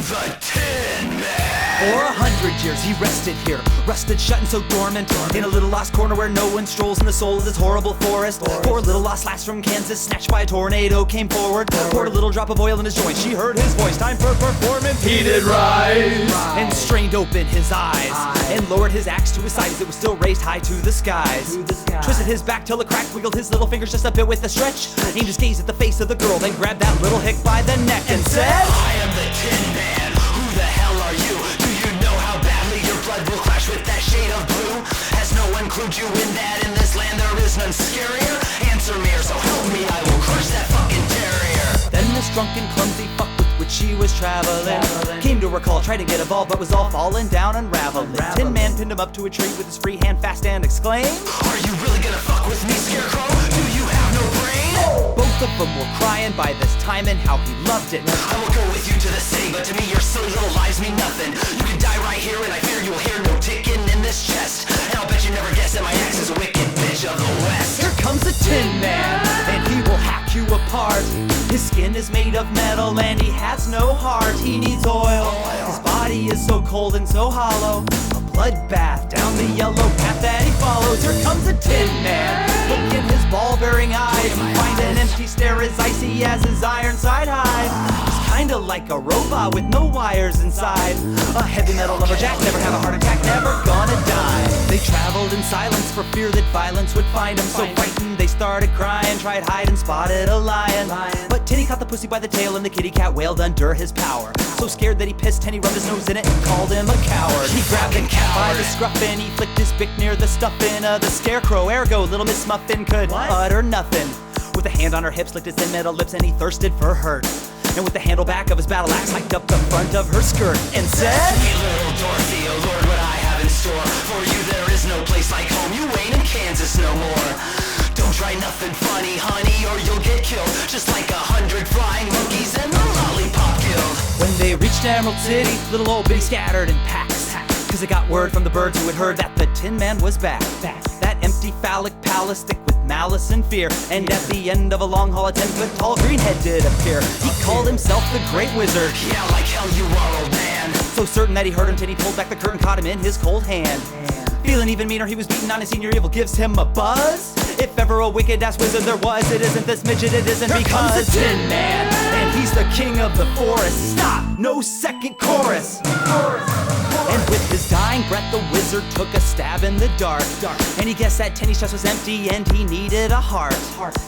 The Tin Man. For 100 years he rested here, rusted shut and so dormant, in a little lost corner where no one strolls in the soul of this horrible forest. For a little lost lass from Kansas, snatched by a tornado, came forward, poured a little drop of oil in his joint. She heard his voice, time for performance. He did rise, and strained open his eyes, and lowered his axe to his side as it was still raised high to the skies. Twisted his back till it cracked, wiggled his little fingers just a bit with a stretch, aimed his gaze at the face of the girl, then grabbed that little hick by the neck and said, I am the Tin Man. Who the hell are you? Do you know how badly your blood will clash with that shade of blue? Has no one clued you in that in this land there is none scarier? Answer me or so help me, I will crush that fucking terrier. Then this drunken, clumsy fuck with which she was traveling came to her call, tried to get involved, but was all falling down, unraveling. Tin Man pinned him up to a tree with his free hand fast and exclaimed, Are you really gonna fuck with me, Scarecrow? Do you have no brain? Both of them were crying by this time and how he loved it. I will go with you to the city, but to me your silly little lives mean nothing. You can die right here and I fear you'll hear no ticking in this chest. And I'll bet you never guess that my axe is a wicked bitch of the West. Here comes the Tin Man, and he will hack you apart. His skin is made of metal and he has no heart. He needs oil, his body is so cold and so hollow. A bloodbath down the yellow path that he follows. Here comes the Tin Man, look in his ball-bearing eyes. You find an empty stare as icy as his Ironside hide. He's kinda like a robot with no wires inside. A heavy metal lumberjack, never have a heart attack, never gonna die. They traveled in silence for fear that violence would find him. So frightened they started crying, tried hide and spotted a lion. But Tinny caught the pussy by the tail and the kitty cat wailed under his power. So scared that he pissed, Tinny rubbed his nose in it and called him a coward. He grabbed the cat by the scruff and he flicked his bick near the stuffing of the Scarecrow. Ergo, little Miss Muffin could utter nothing. With a hand on her hips, licked his thin metal lips and he thirsted for hurt. And with the handle back of his battle axe, hiked up the front of her skirt and said, Sweet little Dorothy, oh Lord, what I have in store for you, there is no place like home. You ain't in Kansas no more. Don't try nothing funny, honey, or you'll get killed, just like 100 flying monkeys in the Lollipop Guild. When they reached Emerald City, little old Bitty scattered in packs, cause they got word from the birds who had heard that the Tin Man was back. That empty phallic palace thick with malice and fear, and at the end of a long hall a 10-foot tall greenhead did appear. He called himself the Great Wizard. Yeah, like hell you are, old man. So certain that he heard him till he pulled back the curtain, caught him in his cold hand. Feeling even meaner, he was beaten on his senior evil gives him a buzz. If ever a wicked-ass wizard there was, it isn't this midget, it isn't. Here because comes the Tin Man, and he's the king of the forest. Stop, no second chorus. And with his dying breath, the wizard took a stab in the dark. And he guessed that Tinny's chest was empty and he needed a heart.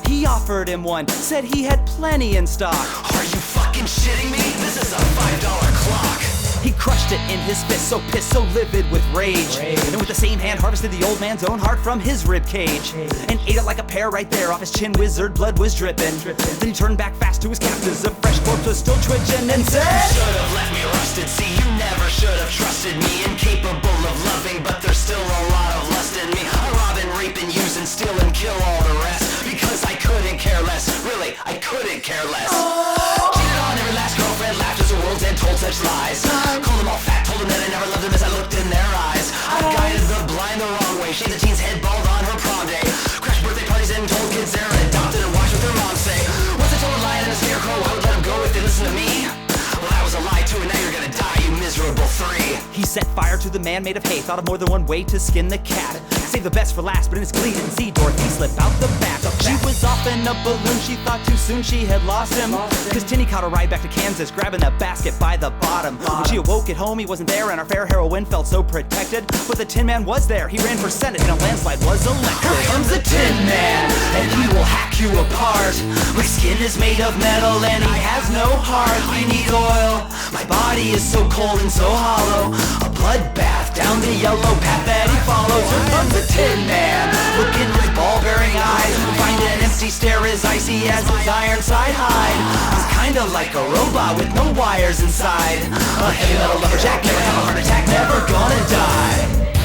He offered him one, said he had plenty in stock. Are you fucking shitting me? This is a $5 clock. He crushed it in his fist, so pissed, so livid with rage. And with the same hand harvested the old man's own heart from his rib cage. And ate it like a pear right there off his chin, wizard blood was dripping. Then he turned back fast to his captors, a fresh corpse was still twitching and said, You should have left me rusted, see you never should have trusted me. Incapable of loving, but there's still a lot of lust in me. I rob and rape and use and steal and kill all the rest, because I couldn't care less, really, I couldn't care less. Cheated on every last girlfriend, laughed as the world's end, told such lies. Called them all fat, told them that I never loved them as I looked in their eyes. I guided the blind the wrong way, shaved the teen's head bald on her prom day. Crashed birthday parties and told kids they're adopted and watched what their moms say. Once I told a lion and a scarecrow I would let them go if they listen to me. Well, that was a lie too, and now you're gonna die, you miserable three. He set fire to the man made of hay, thought of more than one way to skin the cat. Save the best for last, but in his glee didn't see Dorothy slip out the back. She was off in a balloon, she thought too soon she had lost him. Cause Tinny caught a ride back to Kansas, grabbing the basket by the bottom. When she awoke at home, he wasn't there, and our fair heroine felt so protected. But the Tin Man was there, he ran for Senate, and a landslide was elected. Here comes the Tin Man, and he will hack you apart. My skin is made of metal, and he has no heart. He needs oil, my body is so cold and so hollow. A bloodbath down the yellow path that he follows. Here comes the Tin Man, look in his ball-bearing eyes. Find an empty stare as icy as his Ironside hide. He's kinda like a robot with no wires inside. A heavy metal lumberjack, never have a heart attack, never gonna die.